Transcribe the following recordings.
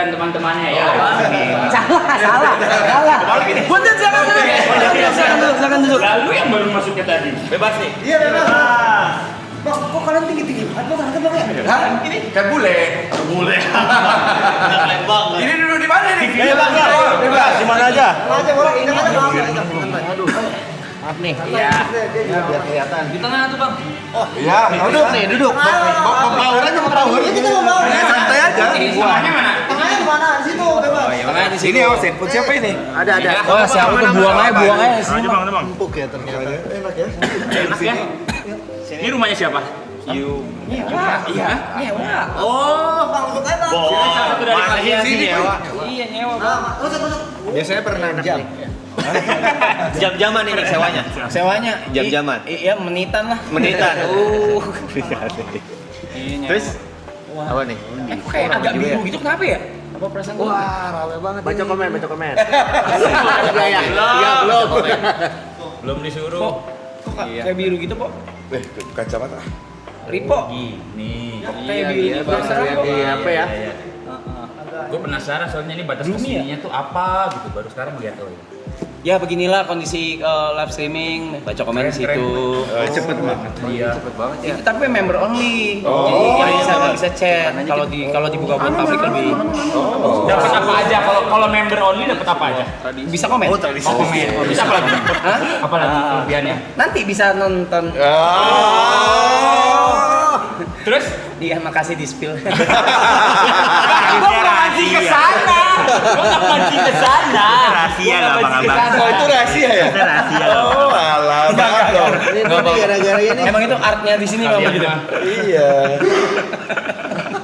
dan teman-temannya ya. Salah. Punten silakan duduk. Lalu yang baru masuknya tadi. Bebas nih. Iya, bebas. Bang, kok kalian tinggi-tinggi? Bang ya? Hah? Ini kan bule. Bule. Ini duduk di mana nih? Bebas, di mana aja? Aja boleh, ini kan aduh. Maaf nih. Iya. Biar kelihatan. Di tengah tuh bang. Iya, duduk nih, duduk. Power aja, power. Iya, kita mau. Santai aja. Tengahnya mana? Tengahnya di mana? Di situ, bebas. Tengahnya di Ini awas handphone siapa ini? Ada. Oh, siapa tuh buang aja sini. Bang. Empuk ya ternyata. Enak ya. Enak ya. Ini rumahnya siapa? Iya. Oh, Bang, untuk apa? Salah satu dari kalian sini nyewa. Iya nyewa bang. Masuk. Biasanya per 6 jam. Jam-jaman ini sewanya. Sewanya Jam-jaman. Iya, menitan lah. Menitan. Terus Apa nih? kayak agak biru gitu kenapa ya? Apa perasaan gua? Wah, rame banget. Baca komen. Iya, belum. Belum disuruh. Kok kayak biru gitu, Pok? Kacamata. Ripo. Gini. Kayak biru gitu. Di HP ya. Gue penasaran soalnya ini batas Bumi ya? kesininya tuh apa gitu baru sekarang melihat oh ya. Ya beginilah kondisi live streaming, baca komen di situ. Cepet banget. Iya. Itu tapi member only. Jadi yang bisa chat. Kalau dibuka buat publik lebih Dapat apa aja kalau member only dapat apa aja? bisa komen. Oh, komen. Bisa apa lagi? Hah? Apa lagi kelebihannya? Nanti bisa nonton. Terus Iya, makasih di spill. Gua nggak mancing ke sana. Gua nggak mancing ke sana. Rahasia lah, Bang. Oh, itu rahasia ya? Rahasia. Oh, alah. Ini gara-gara ini. Emang itu artnya di sini Bang gitu. Iya.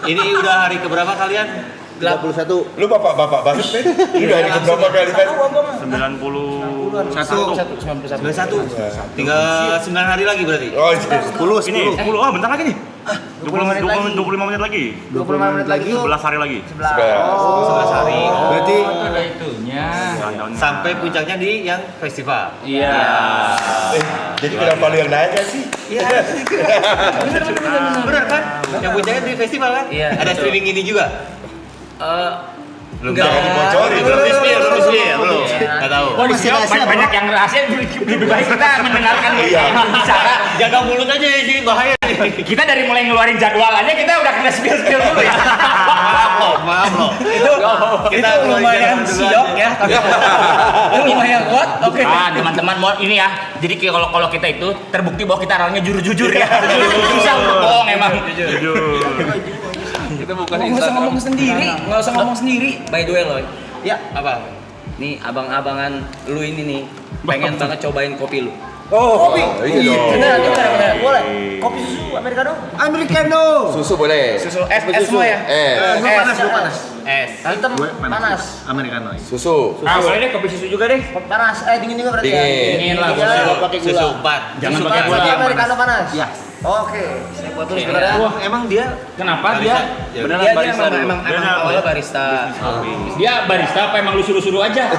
Ini udah hari keberapa kalian? 31. Lu bapak-bapak banget, Ben. Lu dari keberapa kali kan? 91. Tinggal 9 hari lagi berarti. Oh, iya. 10. Ini 10, oh bentar lagi nih. 25 menit lagi. 25 menit lagi. 11 hari lagi. 11 hari. Berarti ada itunya. Sampai puncaknya di yang festival. Iya. Jadi kenapa lu yang nanya sih? Bener kan? Yang puncaknya di festival kan? Iya, Ada betul. streaming ini juga. Belum jangan dibocorin. Belum resmi ya, belum. Nggak tahu. Oh, di sini banyak yang rahasia lebih baik kita mendengarkan bicara. Jaga mulut aja ya sih, bahaya nih. Kita dari mulai ngeluarin jadwalannya kita udah kena spill dulu ya. Maaf loh. Itu lumayan siok ya. Itu lumayan kuat. Oke. Ah, teman-teman mau ini ya. Jadi kalau kita itu terbukti bahwa kita orangnya jujur ya. Susah untuk bohong emang. Kita bukan nggak usah ngomong sendiri. By the way loh. ya. Apa? Nih abang-abangan lu ini nih pengen banget cobain kopi lu. Kopi. Iya dong. Bener. Boleh. Kopi susu americano. Americano. Susu boleh. Susu es semua ya? Panas. Es. Hitam panas. Americano. Susu. Ah, boleh deh kopi susu juga deh. Panas. Dingin juga berarti ya. Dingin lah, Pakai gula. Susu 4. Jangan Susu pakai empat. gula. Pakai americano panas. Ya. Oke. Saya buat terus Oke. berada. Wah, emang dia Kenapa barista? dia? Beneran Dia barista dulu. emang awalnya barista. Dia barista apa emang lu suruh-suruh aja?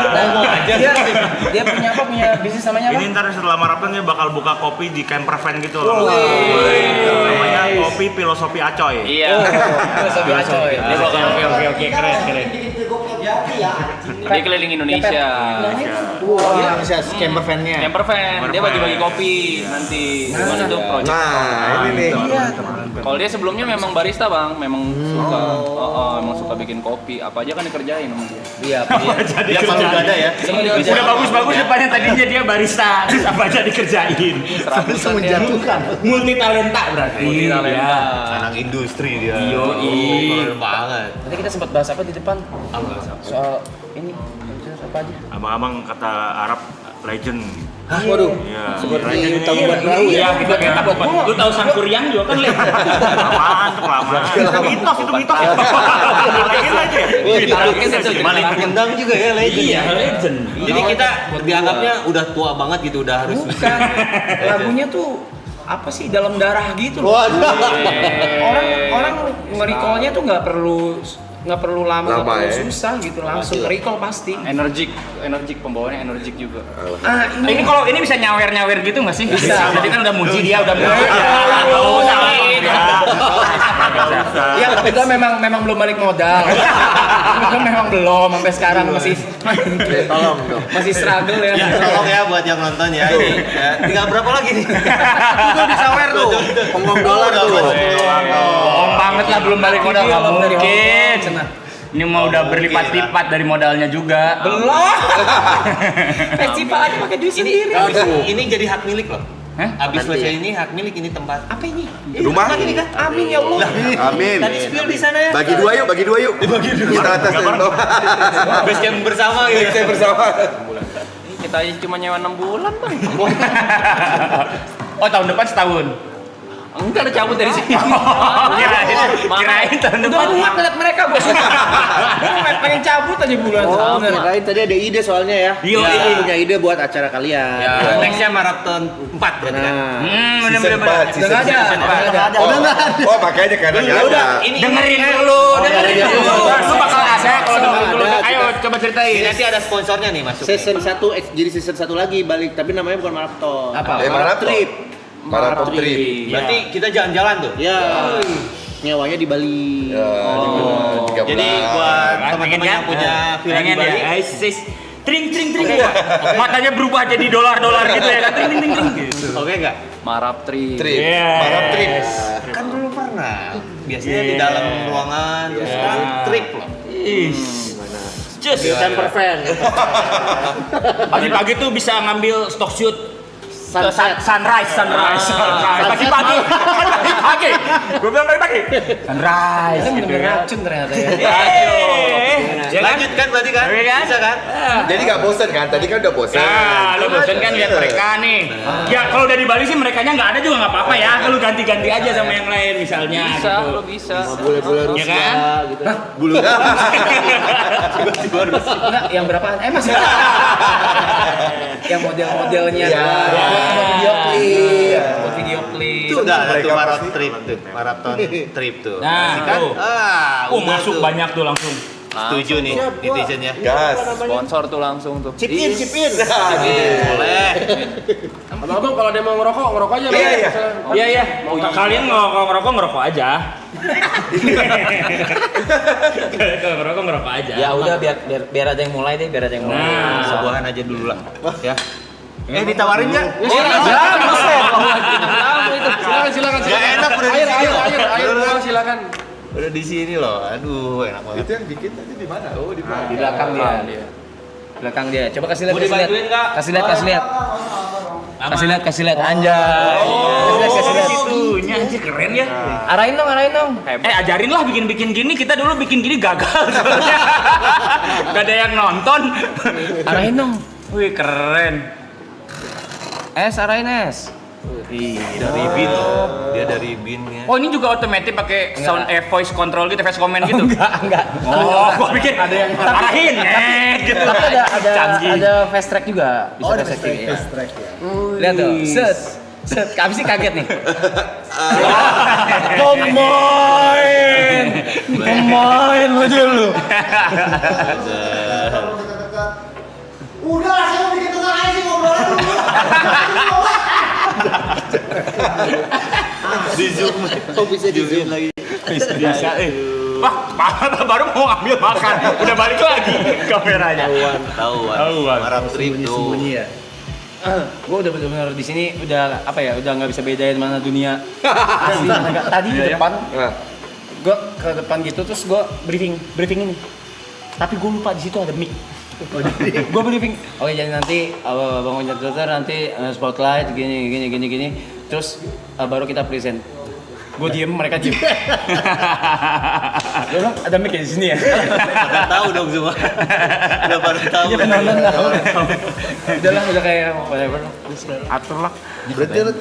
Ngomong aja. Dia punya apa? Punya bisnis namanya apa? Ini ntar setelah maraton dia bakal buka kopi di camper van gitu loh. Namanya kopi filosofi Acoy. Iya. Sobi Acoy. Dia bakal oke keren. Dia keliling Indonesia. Wah, iya, bisa camper van-nya. Camper van, dia bagi-bagi kopi nanti. Gimana tuh project? Nah, ini nih. Kalau dia sebelumnya memang barista bang, memang suka, memang suka bikin kopi. Apa aja kan dikerjain sama dia. Iya, Dia palu dada ya. Udah bagus-bagus depannya tadinya dia barista, terus apa aja dikerjain. Langsung menjatuhkan. Multi talenta berarti. Multi talenta. Anak industri dia. Yoi. Keren banget. Tadi kita sempat bahas apa di depan? Apa? Soal ini apa aja? Abang-abang kata Arab legend. Waduh. Iya. Seperti tahu buat perahu ya. Iya, kita kayak takut. Lu tahu Sangkuriang juga kan lihat. Lamaan tuh lama. Mitos itu mitos. Legend aja. Maling kendang juga ya legend. Iya, legend. Jadi kita dianggapnya udah tua banget gitu, udah harus Bukan. Lagunya tuh apa sih dalam darah gitu loh. Waduh. Orang nge-recall-nya tuh nggak perlu lama, nggak Lama, perlu ya. susah gitu, langsung recall pasti. Energik pembawaannya energik juga. Ah, Ini kalau ini bisa nyawer gitu nggak sih? Bisa. Jadi kan udah muji dia, udah muji. Iya. Nggak usah lagi. Yang Kita memang belum balik modal. Kita memang belum sampai sekarang masih Tolong dong. masih struggle ya. Ya, tolong ya buat yang nonton ya. Ini ya, tinggal berapa lagi nih? Udah disawer tuh. Penggong dolar tuh. Bohong banget lah belum balik modal nggak mungkin. Ini mau udah berlipat-lipat dari modalnya juga. Belum. Festival aja pakai duit sendiri. Ini jadi hak milik loh. Hah? Abis selesai ini hak milik ini tempat. Apa ini? Rumah? Tempat ini kan? Amin ya Allah. Amin. Tadi spill di sana ya. Bagi dua yuk. Bagi dua. Kita atas dan bawah. Base camp bersama gitu. Kita bersama. Kita aja cuma nyewa 6 bulan bang. Oh tahun depan setahun. Enggak ada cabut dari sini. Kirain tahun Udah depan. muak ngeliat mereka bos. Pengen cabut aja bulan. Oh, kirain tadi ada ide soalnya ya. Iya. Punya ide buat acara kalian. Ya. Nextnya maraton 4 berarti kan. Season 4. Udah nggak ada. Udah nggak ada. Oh makanya karena nggak ada. Ini Dengerin dulu, dengerin dulu. Lu bakal ada kalau dengerin dulu. Ayo coba ceritain. nanti ada sponsornya nih masuk. Season 1 jadi season 1 lagi balik tapi namanya bukan maraton. Apa? Marathon. Trip. Marathon trip. Berarti kita jalan-jalan tuh. Ya. Nyewanya di Bali. Ya, di 13. Jadi buat teman-teman yang punya villa di pengen Bali, ya. Sis. Tring. Matanya berubah jadi dolar gitu ya kan. Tring. Gitu. oke nggak? Marap Tri. Trip. Yeah. Marathon trip. Kan dulu pernah. Biasanya di dalam ruangan, terus sekarang trip loh. Just. Camper van. Pagi-pagi tuh bisa ngambil stock shoot. Sunset. Sunrise. Pagi-pagi. Gue bilang pagi-pagi. Sunrise. Ini bener-bener racun ternyata ya. Ya kan? Lanjut kan berarti kan? Iya kan? Bisa kan? Jadi nggak bosan kan? Tadi kan udah bosan. Nah, lu bosen kan lihat mereka nih. Ya kalau udah di Bali sih merekanya nggak ada juga nggak apa-apa ya. Lu ganti-ganti aja sama yang lain misalnya. Bisa, gitu. lo bisa. Bule-bule Ya Rusia kan? gitu. Bulu. Enggak, yang berapaan? Masih yang model-modelnya Iya. buat video klip. Buat video klip. Itu udah ada tuh Mereka maraton pasti- trip tuh. Maraton trip tuh. Nah, Asik kan? tuh. Udah Masuk tuh. banyak tuh langsung. Setuju nih netizen ya. Gas. Sponsor tuh langsung tuh. Chip in. Boleh. Abang kalau ada yang mau ngerokok aja. Iya, iya. Iya. Kalian ngerokok aja. Kalau ngerokok aja. Ya udah biar ada yang mulai deh, biar ada yang mulai. Nah. Sebuahan aja dulu lah. Ya. Ditawarin nggak? Silakan. Nggak enak udah di sini loh. Air, silakan. Udah di sini loh. Aduh, enak banget. Itu yang bikin tadi di mana? Oh, di mana? Di belakang dia. Belakang dia. Coba kasih lihat, Mau dibantuin nggak? Kasih lihat. Anjay. Kasih lihat. Itunya anjir keren ya. Arahin dong. Ajarin lah bikin gini. Kita dulu bikin gini gagal sebenarnya. Gak ada yang nonton. Arahin dong. Wih keren. Arahin. Dari bin. Dia dari binnya. Oh ini juga otomatis pakai sound voice control gitu, voice command gitu. Enggak. Oh, gua pikir ada yang arahin gitu. Tapi Canggih. ada fast track juga. Bisa fast track ya. Lihat tuh. Set. Kami sih kaget nih. Pemain aja lu. Udah lah, saya mau bikin tenang aja sih ngobrolan dulu. Di zoom. Kok bisa di zoom lagi? Bisa. Wah, baru mau ambil makan, udah balik lagi kameranya. Tahuan. Marap trip tuh. Gue udah benar-benar di sini udah nggak bisa bedain mana dunia. Asli, tadi di depan, gue ke depan gitu terus gue briefing ini. Tapi gue lupa di situ ada mic. Gue briefing. Oke, jadi nanti Bang Onjat Dokter nanti spotlight gini. Terus baru kita present. Gue diem, mereka diem. Gue bilang ada mic di sini ya. Pada tahu dong semua. Udah pada tahu. Iya penonton tahu. Udah kayak whatever. Atur lah. Berarti lo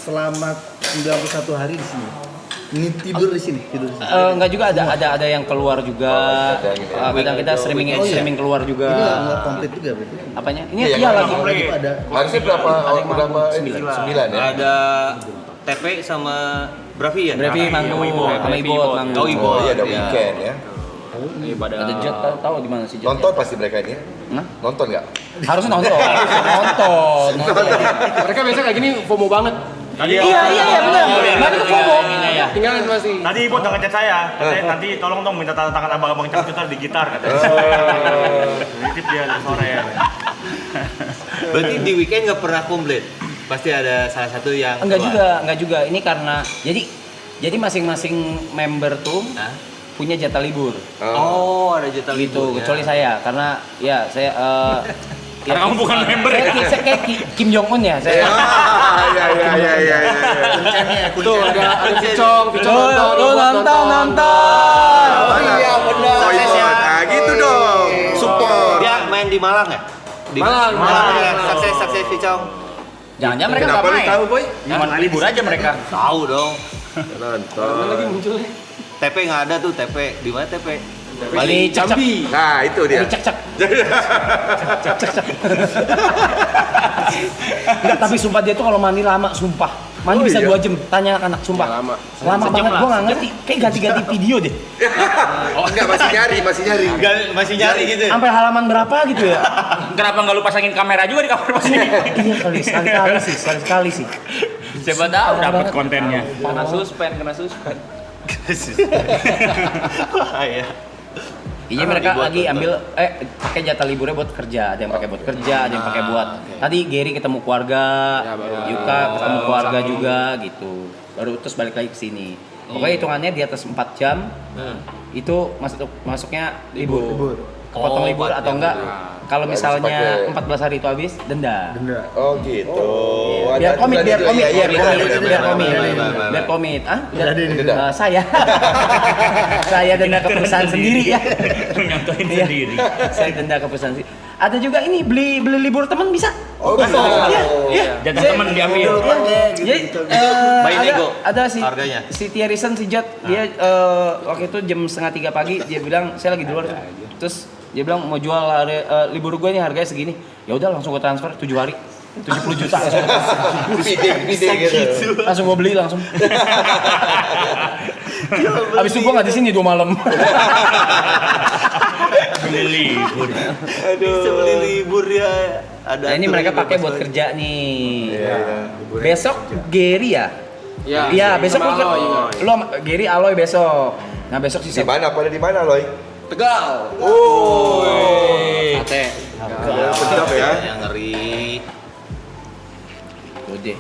selama 91 hari di sini. Ini tidur di sini. Enggak juga ada yang keluar juga. Kadang kita streaming keluar juga. Ini nggak komplit juga berarti. Apanya? Ini Iya, iya nggak lagi. Ada Harusnya berapa? Sembilan ya? Ada TP sama Bravi ya? Bravi manggung sama Ibot manggung. Oh, Ibot. Iya, ada weekend ya. Ada Jet tahu di mana sih Jet? Nonton pasti mereka ini ya? Hah? Nonton nggak? Harusnya nonton. Nonton. Mereka biasa kayak gini FOMO banget. Iya benar. Nah itu FOMO. Tinggalin masih. Tadi Ibu udah ngechat saya, katanya nanti tolong dong minta tanda tangan abang-abang Cepucuter di gitar katanya. Nitip dia sore ya. Berarti di weekend nggak pernah komplit? Pasti ada salah satu yang Enggak juga. Ini karena jadi masing-masing member tuh punya jatah libur. Oh, ada jatah Gitu, libur, ya. kecuali saya karena ya saya Karena kamu bukan member ya. Saya kayak Kim Jong Un ya. Saya. Iya. Tuh ada Vicong nonton. Iya benar. Nah gitu dong. Support. Dia main di Malang ya? Di Malang. ya. Sukses Vicong. Jangan-jangan mereka Kenapa nggak lu main. tahu, Boy? Cuma libur aja mereka. Tahu dong. Nonton. Lagi muncul. TP nggak ada tuh TP. Di mana TP? Bali cek. Nah, itu dia. Cek. Enggak, tapi sumpah dia tuh kalau mandi lama, sumpah. Mandi bisa 2 jam, tanya anak sumpah. Lama. Lama banget, gua nggak ngerti. Kayak ganti-ganti video deh. Oh, enggak, masih nyari. Masih nyari gitu. Sampai halaman berapa gitu ya? Kenapa nggak lu pasangin kamera juga di kamar pas ini? Iya kali, sekali sih. Siapa tahu dapat kontennya. Kena suspend. Iya. Iya mereka lagi ambil pakai jatah liburnya buat kerja, ada yang pakai buat kerja, ada yang pakai buat. Tadi Gary ketemu keluarga, Yuka ketemu keluarga juga gitu. Baru terus balik lagi ke sini. Pokoknya hitungannya di atas 4 jam. Itu masuknya libur. Kepotong libur atau enggak? Kalau misalnya 14 hari itu habis, denda. Oh gitu. Biar komit. Iya, Biar komit. Ah, saya. Saya denda ke perusahaan sendiri ya. Nyontohin Iya. sendiri. Saya denda ke perusahaan sendiri. Ada juga ini beli libur teman bisa. Oh, bisa. Iya. Dan teman diambil. Jadi By nego ada si harganya. si Thierryson si Jot dia waktu itu jam 2:30 pagi dia bilang saya lagi di luar terus dia bilang mau jual libur gue nih harganya segini. Ya udah langsung gue transfer 7 hari. 70 juta langsung. Pide gitu. Langsung gue beli langsung. Habis itu gue nggak di sini 2 malam. Beli libur. Bisa beli libur ya. Ada. Nah ini mereka pakai buat kerja nih. Besok Gary ya? Iya besok lu sama Gary Aloy besok. Nah besok Di sisa mana? Pada di mana, Loy? Tegal. Oh. Sate. Sedap ya. Yang ngeri. Udah.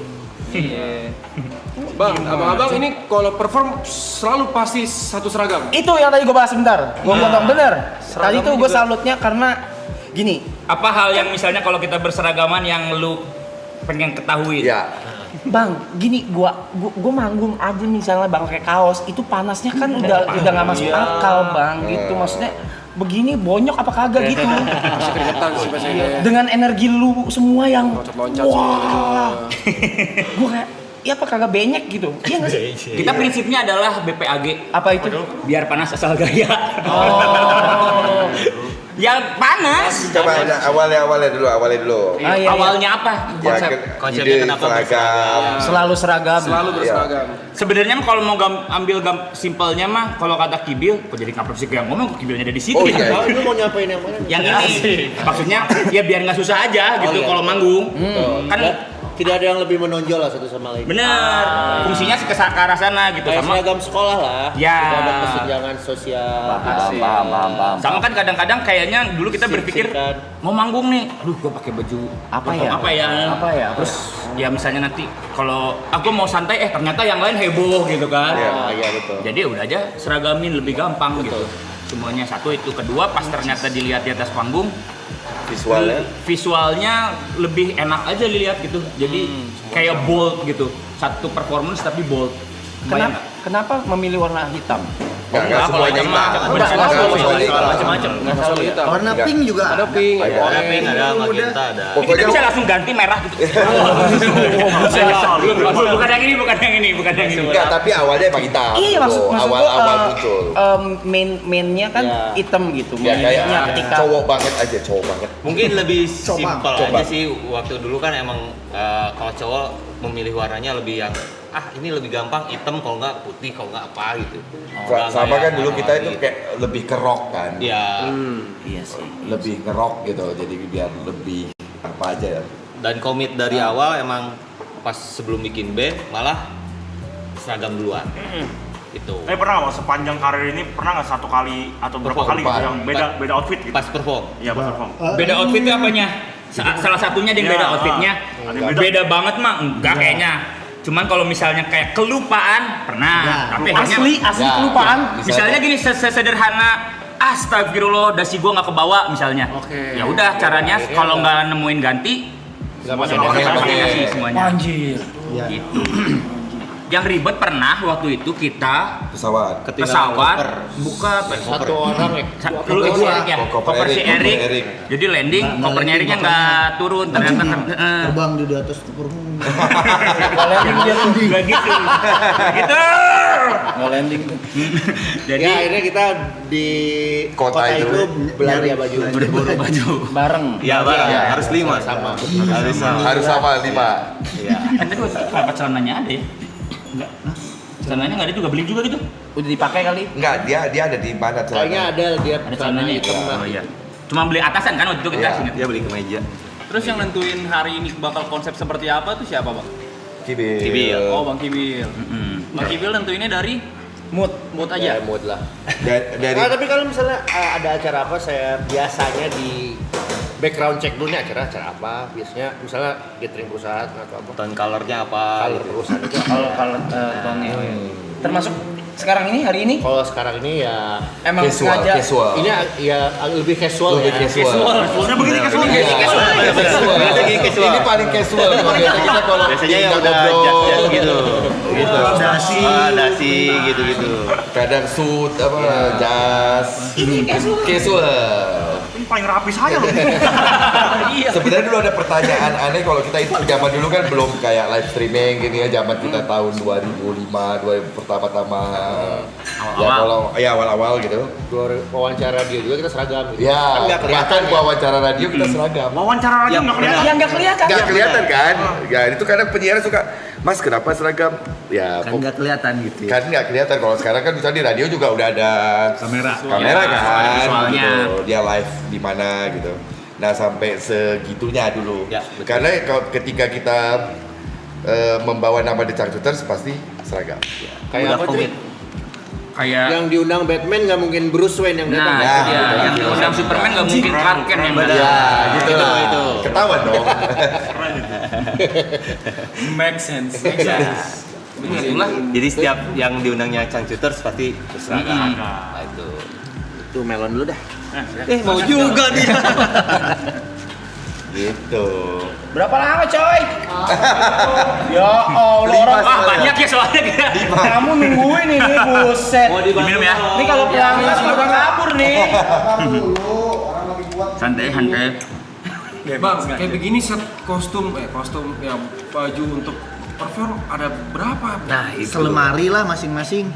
Bang, abang-abang ini kalau perform selalu pasti satu seragam. Itu yang tadi gue bahas sebentar. Gue potong bener. Tadi tuh gue salutnya karena gini. Apa hal yang misalnya kalau kita berseragaman yang lu pengen ketahui? Ya. Bang, gini gua manggung aja misalnya bang pakai kaos itu panasnya kan udah nggak masuk akal bang gitu maksudnya begini bonyok apa kagak gitu Masih keringetan sih biasanya. dengan energi lu semua yang Loncat-loncat wah gua kayak ya apa kagak benyek gitu iya nggak sih Kita prinsipnya adalah BPAG. apa itu Biar panas asal gaya. oh Ya panas. Coba awalnya dulu. Ah, iya, Awalnya apa? Konsepnya ide, kenapa seragam. selalu seragam Selalu berseragam. Sebenarnya kalau mau ambil simpelnya mah kalau kata Kibil, kok jadi kaprok sih yang ngomong Kibilnya ada di situ Oh, ya. iya. Lu mau nyapain yang mana? Yang ini maksudnya ya biar nggak susah aja gitu iya. kalau manggung. Kan Tidak ada yang lebih menonjol lah satu sama lain. bener. Fungsinya sih ke arah sana gitu Kayak sama. seragam sekolah lah. Ya. Tidak ada kesenjangan sosial. paham Sama kan kadang-kadang kayaknya dulu kita berpikir Sip-sipan. mau manggung nih, aduh gua pakai baju Apa ya? apa ya? Terus ya misalnya nanti kalau aku mau santai ternyata yang lain heboh gitu kan. Iya betul. Jadi udah aja seragamin lebih gampang gitu. Semuanya satu itu, kedua pas ternyata dilihat di atas panggung visualnya lebih enak aja dilihat gitu. Jadi kayak bold gitu. Satu performance tapi bold. kenapa memilih warna hitam Enggak semuanya Macam-macam. Nggak selalu hitam. Warna pink juga Ada pink. Warna pink ada, magenta ada. Kita bisa langsung ganti merah gitu. Bukan yang ini. Enggak, tapi awalnya emang hitam. Iya maksud awal gua muncul. mainnya kan hitam gitu Ya kayak mainnya ketika cowok banget. Mungkin lebih simpel Coba. aja sih. Waktu dulu kan emang kalau cowok memilih warnanya lebih yang ini lebih gampang hitam kalau nggak putih kalau nggak apa gitu. Sama kan dulu kita itu kayak lebih ke rock kan. Ya. iya sih Lebih ke rock gitu. Jadi biar lebih apa aja ya. Dan komit dari awal emang pas sebelum bikin band malah seragam duluan. Itu. Pernah nggak sepanjang karir ini pernah nggak satu kali atau berapa Perform, kali gitu Pak. yang beda outfit gitu? Pas perform. Iya pas perform. Beda outfit itu apanya? Salah satunya yang beda outfitnya. Ada yang beda. Beda banget mah enggak kayaknya. Cuman kalau misalnya kayak kelupaan pernah. Tapi hanya asli kelupaan. misalnya gini sesederhana astagfirullah dasi gua nggak kebawa misalnya. Oke. Ya udah caranya kalau nggak nemuin ganti Pakai pakai semuanya. Anjir. Gitu. Yang ribet pernah waktu itu kita Pesawat. pesawat buka Satu orang ya. Lu si Erik ya, Koper koper si Erik, Erik. Erik. Jadi landing, Nggak kopernya landing, Eriknya kopernya. nggak turun ternyata. Terbang di atas kopermu. Landing dia tuh. Nggak gitu, gitu. Nggak landing tuh. Jadi Ya akhirnya kita di Kota kota itu. itu belanja baju. berburu baju. Bareng. Ya, barang. Harus 5 sama. Harus sama 5. Tapi kenapa celananya ada ya? Enggak. Celananya nggak ada juga, beli juga gitu. Udah dipakai kali. Enggak, dia ada di mana Kayaknya celana? ada dia Ada celananya itu. hitam lah. Oh iya. Cuma beli atasan kan waktu itu kita Iya. ingat. Dia beli kemeja. Terus yang nentuin hari ini bakal konsep seperti apa tuh siapa, Bang? Kibil. Oh, Bang Kibil. Bang Kibil nentuinnya dari mood aja. Ya mood lah. Dari Nah, tapi kalau misalnya ada acara apa saya biasanya di background check dulu nih acara apa biasanya misalnya gathering perusahaan atau apa Tone colornya apa? color perusahaan itu Kalau tonnya. Termasuk sekarang ini hari ini kalau sekarang ini ya emang casual, sengaja. casual. ini ya lebih casual Lebih ya casual. Maksudnya begini kan Ini casual. Ini paling casual. Kalau biasa kita kalau Biasanya yang tinggal udah ngobrol, jas-jas gitu. Gitu. Dasi. Dasi gitu-gitu. kadang suit apa jas. Casual. ini paling rapi saya loh. Sebenarnya dulu ada pertanyaan aneh kalau kita itu zaman dulu kan belum kayak live streaming gini ya, zaman kita tahun 2005, 2000 pertama-tama. Ya kalau ya awal-awal gitu. wawancara dia juga kita seragam gitu. Ya, Kan nggak kelihatan bahkan ya. gua wawancara radio kita seragam. Wawancara radio nggak kelihatan. Yang nggak kelihatan. Nggak kelihatan kan? Ya itu kadang penyiar suka, Mas kenapa seragam? Ya Kan nggak kelihatan gitu. kan nggak kelihatan. Kalau sekarang kan misalnya di radio juga udah ada kamera kan, visualnya. gitu. Dia live di mana gitu. Nah sampai segitunya dulu. Ya, betul. Karena ketika kita membawa nama The Changcuters pasti seragam. kayak apa sih Kayak yang diundang Batman nggak mungkin Bruce Wayne yang datang nah, ya? itu dia. betul. Yang diundang Superman nggak mungkin Clark Kent yang datang. Ya, gitu. Itu. Ketahuan dong. Make sense. Begitulah. Jadi setiap yang diundangnya Changcuters pasti berseragam. Nah, itu. Tuh melon dulu dah. Mau juga dia. Gitu. Berapa lama coy? Ya Allah orang Wah banyak ya soalnya kita. kamu nungguin ini buset. Diminum ya. Ini kalau pelanggan suka kabur nih. Santai santai. Bang, kayak begini set kostum ya baju untuk perform ada berapa? Nah, itu. Selemari lah masing-masing.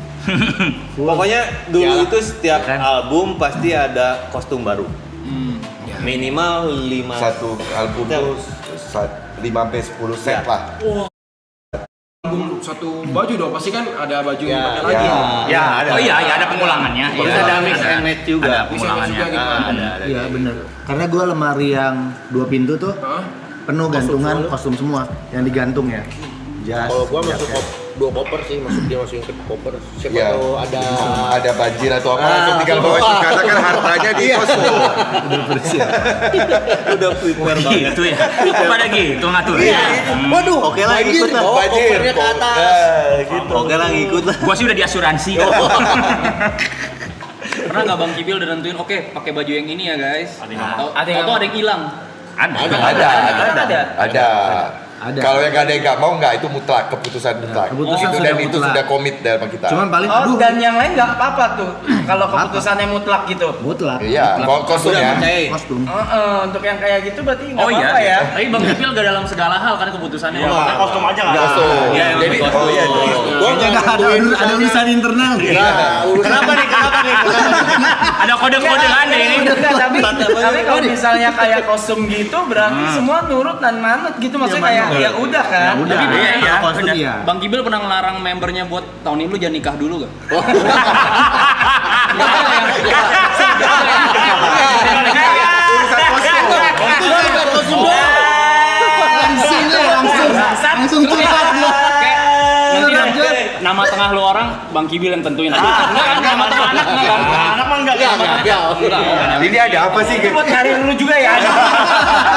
Pokoknya dulu itu setiap album pasti ada kostum baru. Minimal 5 Satu album tuh 5-10 set lah. Album satu baju dong, pasti kan ada baju Ya, yang pakai lagi. Ya, ada. Oh iya, ya ada pengulangannya. Terus Iya. ada mix and match juga. Ada Mix and match pengulangannya. juga gitu kan. Ada. Iya bener. Karena gua lemari yang 2 pintu tuh Hah? penuh gantungan kostum semua yang digantung ya. Jas. Kalau gua masuk jaket. dua koper sih, dia masukin ke koper. Siapa Ya. tahu ada Banjir atau apa langsung tinggal bawa itu karena kan hartanya di kostum. Udah prepare banget. Gitu ya. Pada gitu ngaturnya. Waduh, Oke lah, ikut lah. bawa kopernya ke atas. Gitu. Oke lah, ngikut lah. Gua sih udah di asuransi. Pernah nggak Bang Kibil udah nentuin oke pakai baju yang ini ya guys? Atau Ada yang ada yang hilang? Ada. Ada. Kalau yang ada yang nggak mau nggak, itu mutlak, keputusan mutlak. Keputusan Itu sudah dan itu mutlak. sudah komit dari kita. Cuman paling Oh aduh dan yang lain nggak apa-apa tuh. Kalau keputusannya mutlak gitu. mutlak. Iya, kostum ya. Kostum. Untuk yang kayak gitu berarti nggak Oh, iya. apa-apa ya. Tapi Bang Kibil gak dalam segala hal kan keputusannya. Ya, pakai kostum aja lah. Kostum. Iya, emang Jadi kostum. oh iya. Gua nggak nentuin Ada urusan internal nih. Kenapa nih? Ada kode-kodean deh ini. Enggak, tapi kalau misalnya kayak kostum gitu berarti semua nurut dan manut gitu maksudnya kayak ya udah kan. Udah. Tapi iya, iya, Kostum bener. ya. Bang Kibil pernah ngelarang membernya buat tahun ini lu jangan nikah dulu gak? Langsung tuh. Bang Kibil yang tentuin. Enggak kan? Sama anak kan? Anak mah enggak. Ini ada apa sih? Buat karir lu juga ya.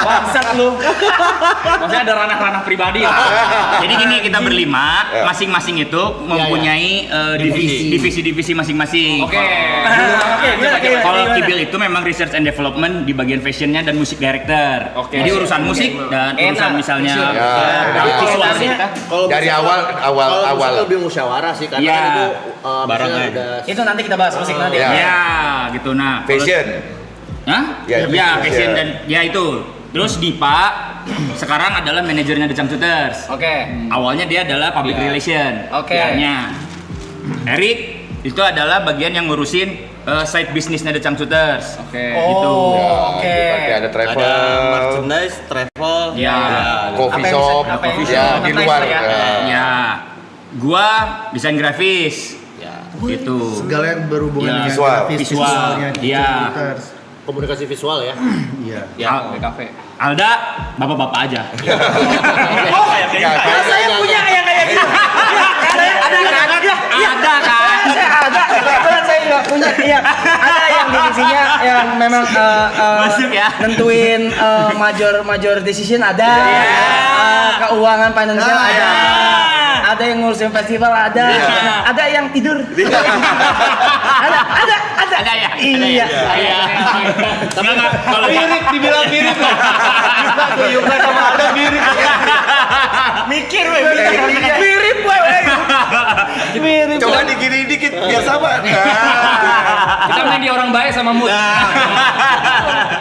Bangsat lu. Maksudnya ada ranah-ranah pribadi. Jadi gini, kita berlima, masing-masing itu mempunyai divisi-divisi masing-masing. Oke. Kalau Kibil itu memang research and development di bagian fashionnya dan musik director. Jadi urusan musik dan urusan misalnya visual sih. Kalau Dari kalau awal. musik lebih musyawarah sih karena Iya. kan itu Barang misalnya aja. udah Itu nanti kita bahas musik nanti. Ya. Ya, gitu. Nah, Fashion. Hah? Ya, Ya, fashion. fashion dan ya itu. Terus Dipa sekarang adalah manajernya The Changcuters. Oke. Awalnya dia adalah public relation. Oke. PR-nya. Erik itu adalah bagian yang ngurusin side bisnisnya The Changcuters. Oke. Gitu. Oke. Berarti ada travel, Ada merchandise, travel, Ya. coffee Apa yang shop, bisa- apa yang bisa ya kita di nice luar. lah ya. Ya. Gua desain grafis. Ya. Gitu. Segala yang berhubungan Ya, dengan visual. grafis, Visual. visualnya, Iya. computers. komunikasi visual ya. Iya. Ya. kafe. Alda, bapak-bapak aja. Saya punya yang kayak gitu. Ada kan? Ada kan? Saya ada. Kebetulan saya nggak punya. Iya. Ada yang divisinya yang memang Masuk ya. nentuin major decision ada. Keuangan financial ada. Ada yang ngurusin festival ada. Ada yang tidur. Ada. Ada ya? Iya. Iya. Enggak, kalau Mirip, dibilang mirip lah. Kita tuh Yuka sama Alda mirip. Mikir weh. Mirip Mirip. Coba digini dikit biar sama. Kita main di orang baik sama mood.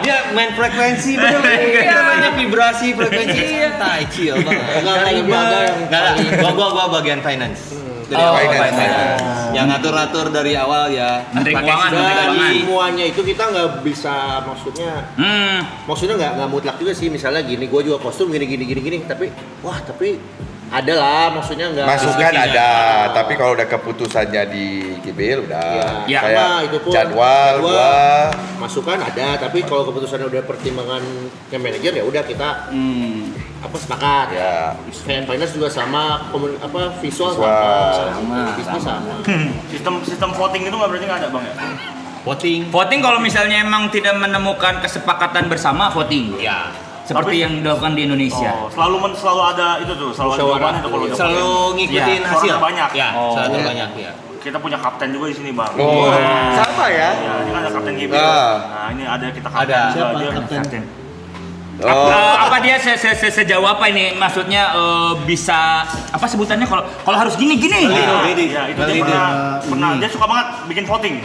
Dia main frekuensi bener. Namanya vibrasi frekuensi. Tai chill banget. Enggak kayak Alda yang Enggak, gua bagian finance. Dari Oh, awal finance. Yang ngatur-ngatur dari awal ya. Menteri pakai Keuangan, segala Menteri dan Keuangan. semuanya itu kita nggak bisa maksudnya nggak mutlak juga sih, misalnya gini gue juga kostum gini tapi ada lah, maksudnya nggak Masukan ada, tapi kalau udah keputusannya di Kibil udah Ya. kayak Sama, itu pun jadwal gua masukan ada, tapi kalau keputusannya udah pertimbangan ke manajer ya udah kita sepakat. ya Kayak finance juga sama, visual sama, bisnis sama. Sistem voting itu nggak berarti nggak ada bang ya? Voting kalau misalnya emang tidak menemukan kesepakatan bersama voting. Ya. Seperti Tapi- yang dilakukan di Indonesia. Oh, selalu ada itu tuh, selalu ada jawabannya tuh kalau udah Selalu voting. ngikutin Ya, hasil. suara banyak. Ya, Oh. suara terbanyak ya. Kita punya kapten juga di sini bang. oh sama ya Ya, ini kan ada kapten Gibil. Ah. Nah, ini ada kita kapten Ada. juga. Siapa Dia kapten? Apa dia sejauh apa ini? Maksudnya bisa apa sebutannya kalau harus gini? Ya, itu dia pernah dia suka banget bikin voting.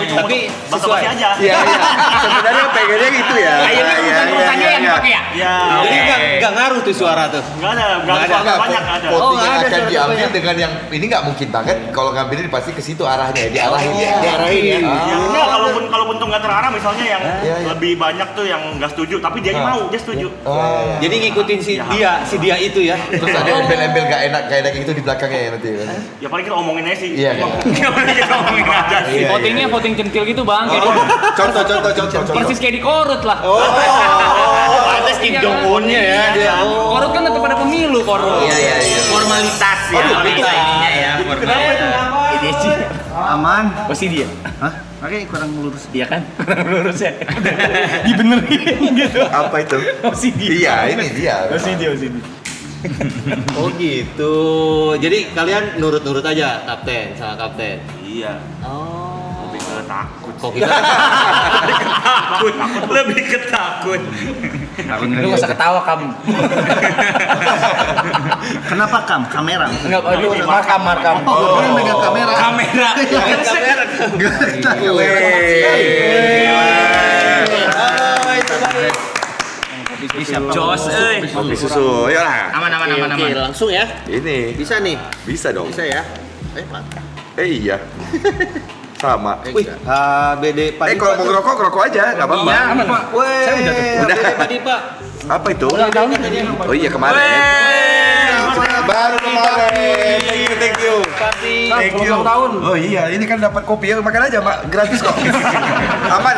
Tapi basa-basi aja. Iya, sebenarnya pengennya gitu ya. Akhirnya urutan-urutannya yang dipakai ya? Ya, Jadi nggak ngaruh tuh suara tuh. nggak ada suara banyak ada. Voting yang ada akan suara diambil banyak. dengan yang ini nggak mungkin banget. Kalau ngambilnya pasti ke situ arahnya, diarahin ya. Diarahin ya. Ya, enggak, kalaupun tuh nggak terarah misalnya yang Iya. lebih banyak tuh yang nggak setuju, tapi dia mau, dia setuju. Oh. Jadi ngikutin si dia itu ya. Terus ada embel-embel nggak enak kayak gitu di belakangnya ya nanti. Ya paling kita omongin aja sih. Iya, kan? Kita omongin aja sih. Iya, Votingnya voting centil gitu bang. Kayak Contoh. persis kayak di Korut lah. Ada Kim Jong Un-nya ya dia. Korut kan tetap ada pemilu Korut. Iya. Formalitas ya. Ininya ya. Ini sih. Aman. Pasti dia. Hah? Makanya kurang lurus. Iya kan? Kurang lurus ya. Dibenerin gitu. Apa itu? Pasti dia. Iya, ini dia. Pasti dia. Oh gitu. Jadi kalian nurut-nurut aja kapten sama kapten. Iya. Oh. Lebih ke takut. Kok kita Lebih ketakut. Lu nggak usah ketawa kamu. Kenapa kamera? Enggak, lu markam. Oh, gue megang kamera. Kamera. Jos, Kopi susu, ayolah. aman. Oke, langsung ya. Ini Bisa nih. bisa dong. Bisa ya. Pak. Iya. Sama. Wih, HBD Padi. Kalau mau ngerokok aja, nggak apa-apa. Iya, aman. Weh, Udah. HBD Padi Pak. Apa itu? Oh iya kemarin. Baru kemarin. Thank you. Thank you. Oh iya, ini kan dapat kopi ya, makan aja, Pak. Gratis kok. Aman.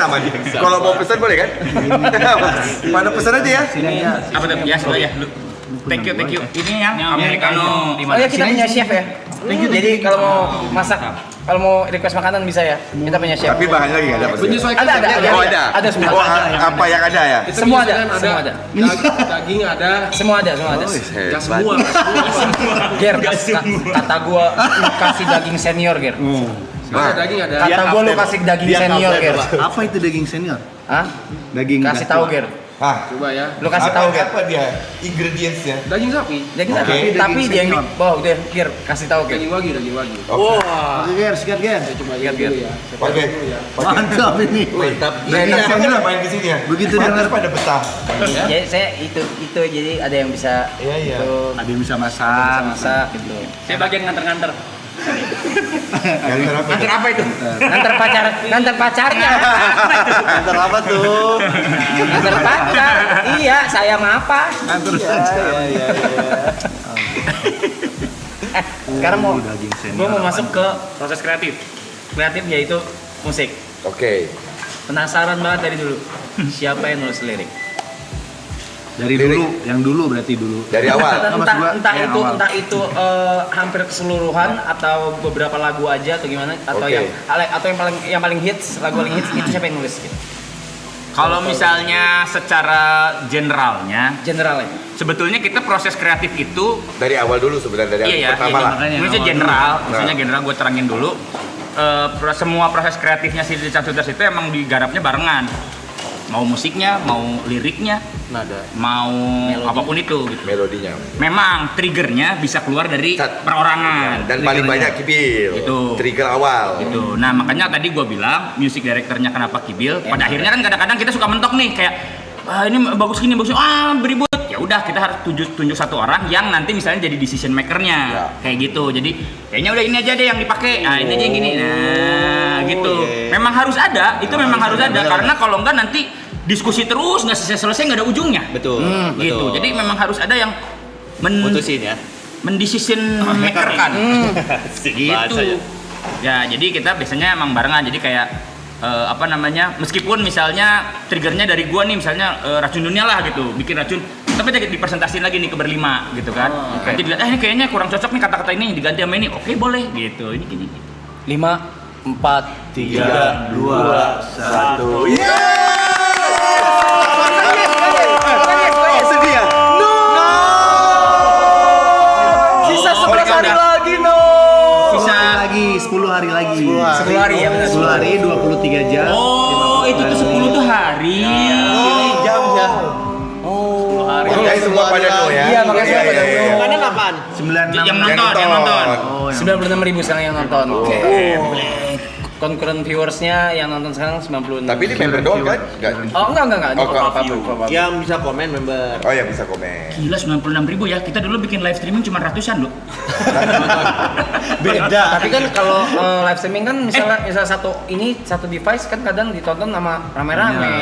Kalau mau pesan boleh kan? Mana pesan aja ya? Apa tuh? Ya, sudah ya. Lu. Thank you. Ini yang americano. Oh ya kita punya chef ya. Jadi kalau mau masak, kalau mau request makanan bisa ya. Kita punya chef. Tapi bahan lagi nggak ada pasti. Ada. Oh ada. Ada semua. Oh, apa yang ada ya? Semua ada. Daging ada. Semua ada. Enggak semua. Ger, kata gua lu kasih daging senior, Ger. Ada daging ada. Kata gua lu kasih daging senior, Ger. Apa itu daging senior? Hah? Daging Kasih tahu, Ger. Coba ya. Lu kasih tahu, Ger. Apa dia ingredientsnya? Daging sapi. Daging sapi. Oke. Tapi dia yang bawa udah, Ger, kasih tahu, Ger. Daging wagyu. Oke, Ger, sikat Ger. Coba Lihat, dulu Ger. ya. Oke. Mantap ini. Mantap. Ini akhirnya main ke sini ya. Begitu Pantes dengar pada betah. Jadi saya itu jadi ada yang bisa Iya. itu ada yang bisa bisa masak. masak gitu. Saya bagian nganter-nganter. Nganter apa itu? Nganter pacarnya. Antar apa tuh? Nganter pacar. Iya, saya mah apa? Kantor Iya. Sekarang mau daging senior. gua mau masuk ke proses kreatif. Kreatif yaitu musik. Oke. Penasaran banget dari dulu. Siapa yang nulis lirik? Dari dulu, yang dulu berarti dulu. Dari awal. Maksud gua, yang awal. entah itu hampir keseluruhan atau beberapa lagu aja atau gimana atau Oke. yang paling hits, lagu paling hits itu siapa yang nulis gitu. Kalau misalnya secara generalnya, Generalnya. sebetulnya kita proses kreatif itu Dari awal dulu sebenarnya dari iya ya, pertama lah. maksudnya general, maksudnya general gue terangin dulu. Semua proses kreatifnya si Richard Sutras itu emang digarapnya barengan. Mau musiknya, mau liriknya, mau apapun itu gitu. Melodinya. Memang triggernya bisa keluar dari perorangan. Dan paling banyak Kibil. Itu. Trigger awal. Gitu. Nah makanya tadi gue bilang music directornya kenapa Kibil. Pada akhirnya kan kadang-kadang kita suka mentok nih kayak ini bagus gini bagus beribut. Ya udah kita harus tunjuk satu orang yang nanti misalnya jadi decision makernya kayak gitu. Jadi kayaknya udah ini aja deh yang dipakai. Nah ini aja yang gini. Nah gitu. Memang harus ada. Itu memang harus ada karena kalau enggak nanti diskusi terus nggak selesai nggak ada ujungnya. Betul. Gitu. Jadi memang harus ada yang Putusin ya. mendecision maker kan. Gitu. bahasanya. Ya, jadi kita biasanya emang barengan. Jadi kayak meskipun misalnya triggernya dari gua nih misalnya racun dunia lah gitu, bikin racun, tapi dipresentasiin lagi nih ke berlima gitu kan. Nanti dilihat ini kayaknya kurang cocok nih kata-kata ini diganti sama ini. Oke, boleh gitu. Ini gini. 5, 4, 3, 2, 1. Sedih ya? Sisa 11 hari lagi Sisa Lagi 10 hari lagi. 10 hari ya benar. 10 hari 23 jam. Oh, itu tuh 10 tuh hari. Jam ya. Makanya semua pada tuh ya. Iya, makanya semua pada iya. tuh. Mana apaan? 96 Yang nonton. Oh, yang 96.000 sekarang yang nonton. Concurrent viewersnya yang nonton sekarang 96. Tapi ini member doang kan? Enggak. Oh enggak. Oh, Apa-apa. Yang bisa komen member. Oh ya bisa komen. Gila 96.000 ya. Kita dulu bikin live streaming cuma ratusan loh. Beda. Tapi kan kalau live streaming kan misal satu device kan kadang ditonton sama rame-rame.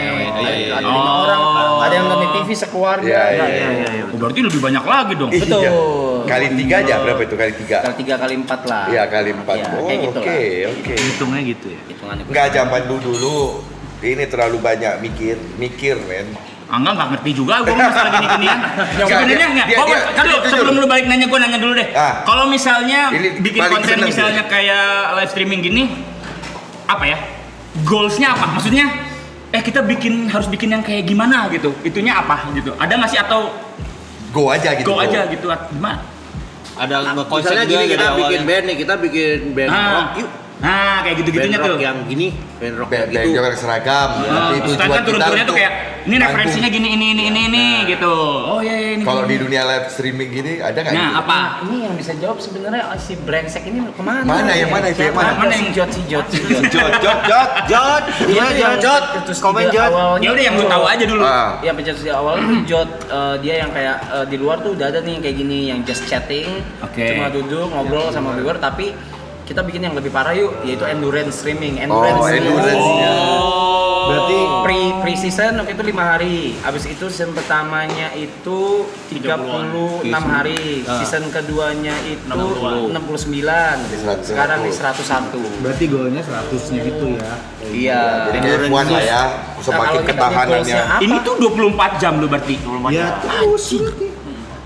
Ada 5 orang, ada yang nonton di TV sekeluarga. Iya. Oh, berarti lebih banyak lagi dong. Betul. Kali 3 aja berapa itu kali 3? Kali 3 kali 4 lah. Iya kali 4. Ya, Oh kayak gitu oke. hitungnya gitu ya. Hitungannya. Enggak zaman dulu ini terlalu banyak mikir men. Nggak ngerti juga gue masalah gini-ginian. Sebenarnya enggak. Sebelum lu balik nanya gue nanya dulu deh. Kalau misalnya Ini bikin paling konten seneng misalnya kayak live streaming gini, apa ya? Goalsnya apa? Maksudnya kita harus bikin yang kayak gimana gitu? Itunya apa gitu? Ada nggak sih atau Go aja gitu. Gimana? Ada konsep Misalnya juga gini kita dari bikin awalnya. band nih, kita bikin band rock yuk. Nah, kayak gitu-gitunya Band rock tuh. yang gini, band rock Band yang gitu. yang seragam. Nanti Terus kan tujuan turun-turunnya tuh untuk kayak ini bantu. referensinya gini ini gitu. Oh iya ini. Kalau gini. di dunia live streaming gini ada nggak? Nah, gitu? apa? Ini yang bisa jawab sebenarnya si brengsek ini kemana? Mana yang mana itu yang mana? Mana Si yang Jot. Jot, iya Jot. Terus Komen dia Jot. awalnya Ya udah yang lu tahu aja dulu. yang pencet di awal tuh Jot dia yang kayak di luar tuh udah ada nih yang kayak gini yang just chatting, Oke. cuma duduk ngobrol sama viewer tapi kita bikin yang lebih parah yuk yaitu endurance streaming. Endurance-nya. Berarti Pre season waktu itu 5 hari. Habis itu season pertamanya itu 36 hari. Season keduanya itu 69. Sekarang di 101. berarti goalnya 100-nya gitu ya. Iya. Jadi kayak F1 lah ya. Semakin kalau kita ketahanannya. goalsnya apa? Ini tuh 24 jam lu berarti. Ya terus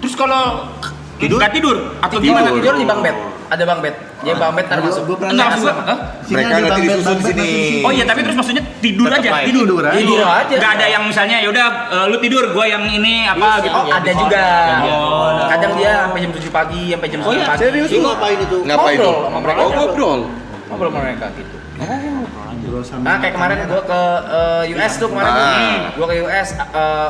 Terus kalau nggak tidur atau gimana? Tidur di bang bed. Ada bang bed. Jadi bang bed termasuk. Enggak maksud gua. Hah? Mereka nanti disusun di sini. Oh iya, tapi terus maksudnya tidur aja, Tidur aja. Nggak ada yang misalnya ya udah lu tidur, gua yang ini apa gitu. Oh, ada juga. Oh. Kadang dia sampai jam 7 pagi, sampai jam 9 pagi. Serius lu ngapain itu? Ngapain Ngobrol tuh? sama mereka. Ngobrol. Ngobrol sama mereka gitu. Nah kayak kemarin gue ke US tuh kemarin gue ke US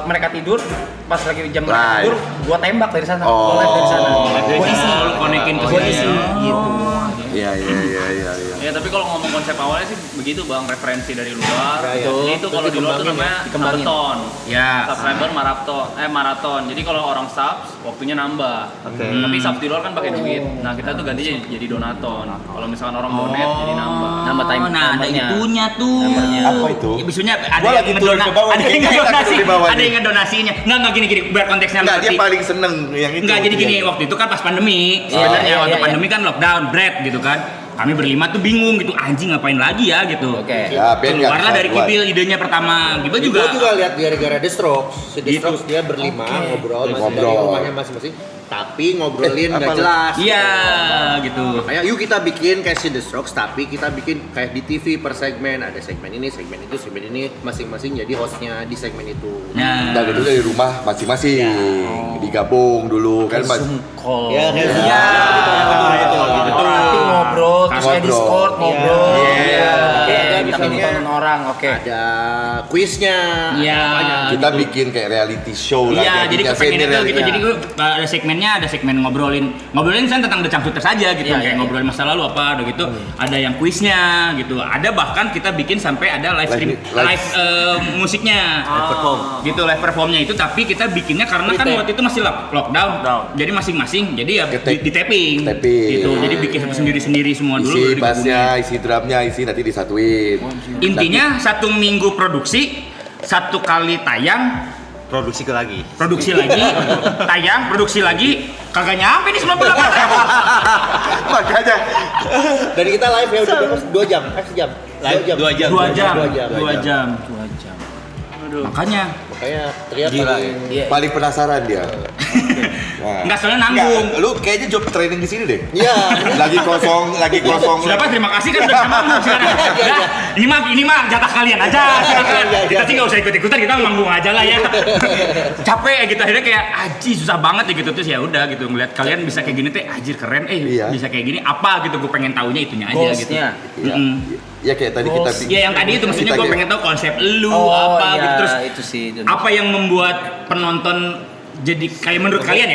mereka tidur pas lagi jam mereka Live. tidur gue tembak dari sana Oh. gue live dari sana gue isi Lu konekin ke gue sini. isi gitu. Iya. Ya tapi kalau ngomong konsep awalnya sih begitu bang, referensi dari luar. Ya, ya. Jadi itu kalau di luar tuh namanya Dikembangin. maraton. Ya. Subscriber maraton. Jadi kalau orang subs waktunya nambah. Tapi subs di luar kan pakai duit. Nah kita tuh ganti jadi donaton. Kalau misalkan orang donate jadi nambah. Nambah time Nah, ada numbernya. itunya tuh. Apa itu? Ya, maksudnya ada Gua yang lagi turun ke bawah ada nih. yang ngedonasi, Di bawah ada nih. yang ngedonasinya. Enggak gini biar konteksnya Enggak, dia ngerti. paling seneng yang itu. Enggak, jadi gini, waktu itu kan pas pandemi, sebenarnya waktu pandemi kan lockdown, bread gitu kan. Kami berlima tuh bingung gitu, anjing ngapain lagi ya gitu. Oke. Ya, Ben nggak Keluarlah bisa dari buat. Kibil idenya pertama. Gitu Gue juga. juga lihat gara-gara The Strokes. Si The Gitu. Strokes dia berlima ngobrol, masih Ngobrol. dari rumahnya masing-masing. Tapi ngobrolin nggak apa lu? jelas. Iya, gitu. Kayak yuk kita bikin kayak si The Strokes, tapi kita bikin kayak di TV per segmen. Ada segmen ini, segmen itu, segmen ini, masing-masing jadi hostnya di segmen itu. Nah, Dan itu dari rumah masing-masing digabung dulu kan Mas. Zoom call Ya kayak Iya, betul. tapi ngobrol terus kayak Ngobrol. Discord ngobrol Iya. oke Ada minta misalnya- tonton orang oke ada kuisnya. Iya. Kita bikin kayak reality show lah. Iya, kayak jadi bikin kepengen itu reality. gitu. Jadi gue ada segmennya, ada segmen ngobrolin kan tentang The Camshooters saja gitu, Iya, kayak iya, ngobrolin masa lalu apa, ada gitu. Ada yang kuisnya gitu. Ada bahkan kita bikin sampai ada live stream, live musiknya. Gitu, live performnya itu, tapi kita bikinnya karena kan waktu itu masih lockdown. Jadi masing-masing, jadi ya di tapping. Gitu. Jadi bikin sendiri-sendiri semua dulu. Isi baru bassnya, isi drumnya, isi nanti disatuin. Intinya 1 minggu produksi, 1 kali tayang, Produksi lagi. produksi lagi, tayang, produksi lagi, kagak nyampe nih 98. Makanya Dan kita live ya udah berapa? 2 jam, sejam. 2 jam. 2 jam. 2 jam. Makanya Makanya terlihat gila paling- ya. Paling penasaran dia. Wah. enggak soalnya nanggung. Nggak, lu kayaknya job training di sini deh. Iya. lagi kosong. Sudah Pak, terima kasih kan udah bisa manggung sekarang. Udah, ini mah jatah kalian aja. Silakan. Kita sih nggak usah ikut-ikutan, kita manggung aja lah ya. Capek gitu akhirnya kayak aji susah banget ya gitu, terus ya udah gitu ngeliat kalian bisa kayak gini teh anjir keren Iya. bisa kayak gini apa gitu, gue pengen taunya itunya aja gitu. Goalsnya. Iya. Mm-mm. Ya kayak tadi kita Ya yang tadi itu maksudnya gue pengen tahu konsep lu apa iya, gitu, terus itu sih apa yang membuat penonton jadi kayak menurut kalian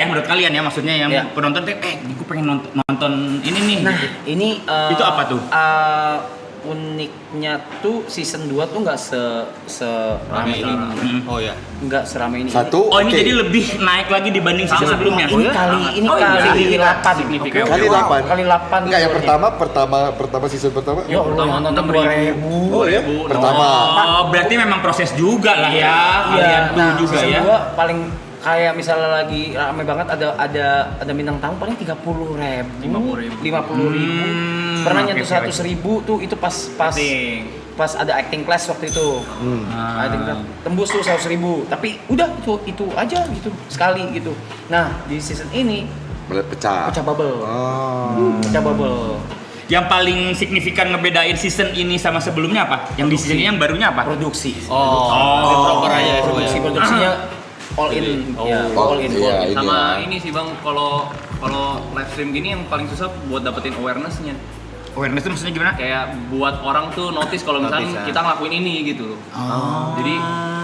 ya maksudnya yang Iya. penonton tuh gue pengen nonton ini nih. nah ini Itu apa tuh? uniknya tuh season 2 tuh nggak seramai ini Oh ya. nggak seramai ini satu. Oh ini oke. jadi lebih naik lagi dibanding season sebelumnya. ini kali iya. 8 Signifikan. Kali 8. kali 8 Enggak, yang pertama season pertama. ya Allah yang nonton 2000 Oh ya. Pertama. Oh, berarti memang proses juga lah ya. Kalian tuh nah, juga season ya. 2 paling kayak misalnya lagi rame banget ada bintang tamu paling 50.000 pernah nyentuh 100.000 tuh itu pas ada acting class waktu itu acting class tembus tuh 100.000 tapi udah itu aja gitu sekali gitu. Nah di season ini Pecah. pecah bubble pecah bubble. Yang paling signifikan ngebedain season ini sama sebelumnya apa? Yang di season ini yang barunya apa? Produksi proper aja ya. produksinya all in ya all in Iya, ini Sama ya. ini sih bang, kalau live stream gini yang paling susah buat dapetin awareness-nya. Awareness itu maksudnya gimana? Kayak buat orang tuh notice kalau misalnya kita ngelakuin ini gitu. Jadi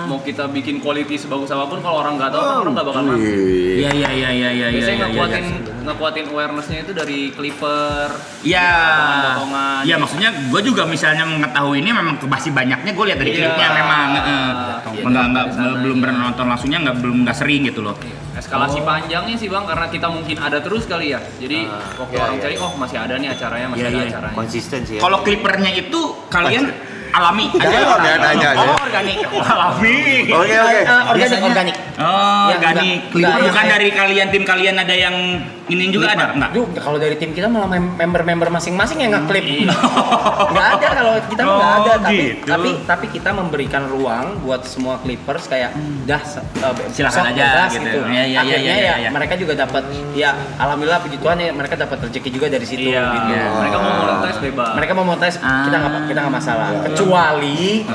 mau kita bikin quality sebagus apapun kalau orang nggak tahu kan orang nggak bakal nonton. Iya. Biasanya ngekuatin awareness-nya itu dari clipper, Iya. potongan-potongan. Iya maksudnya gue juga misalnya mengetahui ini memang masih banyaknya gue lihat dari Iya. klipnya memang Iya, belum pernah nonton langsungnya nggak sering gitu loh. Eskalasi panjangnya sih bang, karena kita mungkin ada terus kali ya. Jadi waktu orang cari, oh masih ada nih acaranya, masih ada acaranya. Konsisten sih ya. Kalau klipernya itu kalian alami Nanya aja. Oh organik. Alami. Oke. organik Oh, Ya, Gani. enggak, Bukan yang- dari kalian tim kalian ada yang ini juga ada enggak? Duh, kalau dari tim kita malah member-member masing-masing yang nge-clip. Nggak ada kalau kita mah nggak ada, tapi kita memberikan ruang buat semua clippers kayak Silakan sok, aja, bebas gitu. gitu. Iya, Akhirnya iya. ya mereka juga dapat ya alhamdulillah puji Tuhan ya mereka dapat rezeki juga dari situ Iya. gitu. Mereka mau monetize bebas. Mereka mau monetize kita nggak masalah. Kecuali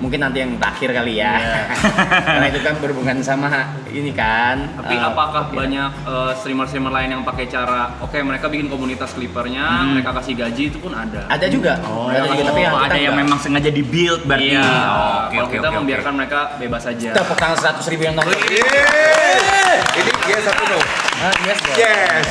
mungkin nanti yang terakhir kali ya. Karena itu kan berhubungan sama ini kan. Tapi apakah banyak streamer-streamer lain yang pakai cara mereka bikin komunitas Clippernya, mereka kasih gaji itu pun ada. Ada juga. Ada juga tapi ada yang memang sengaja di-build berarti. Iya. Oke, Kalau oke, kita oke, membiarkan mereka bebas saja. tepuk tangan 100.000 yang nonton. Ini yes atau no? Yes, bro. Yes.